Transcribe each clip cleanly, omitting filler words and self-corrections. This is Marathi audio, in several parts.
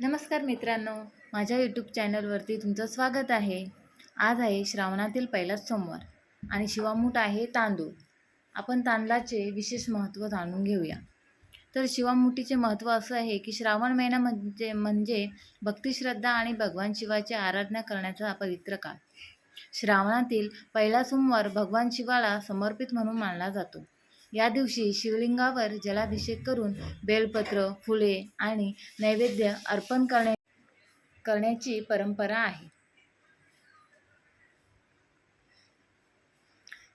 नमस्कार मित्रांनो, माझ्या यूट्यूब चॅनलवरती तुमचं स्वागत आहे. आज आहे श्रावणातील पहिलाच सोमवार आणि शिवामूठ आहे तांदूळ. आपण तांदळाचे विशेष महत्त्व जाणून घेऊया. तर शिवामुठीचे महत्त्व असं आहे की श्रावण महिना म्हणजे भक्तिश्रद्धा आणि भगवान शिवाची आराधना करण्याचा पवित्र काळ. श्रावणातील पहिला सोमवार भगवान शिवाला समर्पित म्हणून मानला जातो. या दिवशी शिवलिंगावर जलाभिषेक करून बेलपत्र, फुले आणि नैवेद्य अर्पण करण्याची परंपरा आहे.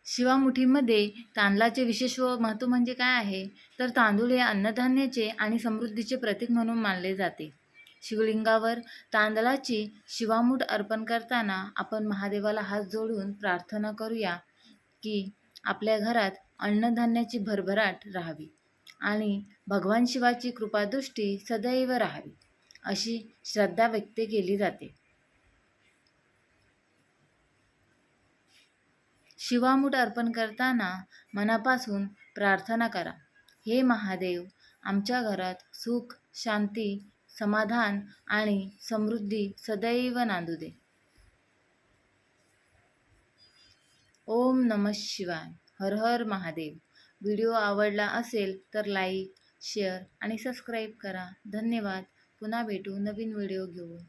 शिवामुठीमध्ये तांदळाचे विशेष महत्त्व म्हणजे काय आहे, तर तांदूळ हे अन्नधान्याचे आणि समृद्धीचे प्रतीक म्हणून मानले जाते. शिवलिंगावर तांदळाची शिवामूठ अर्पण करताना आपण महादेवाला हात जोडून प्रार्थना करूया की आपल्या घरात अन्नधान्याची भरभराट राहावी आणि भगवान शिवाची कृपादृष्टी सदैव राहावी, अशी श्रद्धा व्यक्त केली जाते. शिवामूठ अर्पण करताना मनापासून प्रार्थना करा, हे महादेव, आमच्या घरात सुख, शांती, समाधान आणि समृद्धी सदैव नांदू दे. ओम नमः शिवाय. हर हर महादेव. व्हिडिओ आवडला असेल तर लाईक, शेअर आणि सबस्क्राईब करा. धन्यवाद. पुन्हा भेटू नवीन व्हिडिओ घेऊन.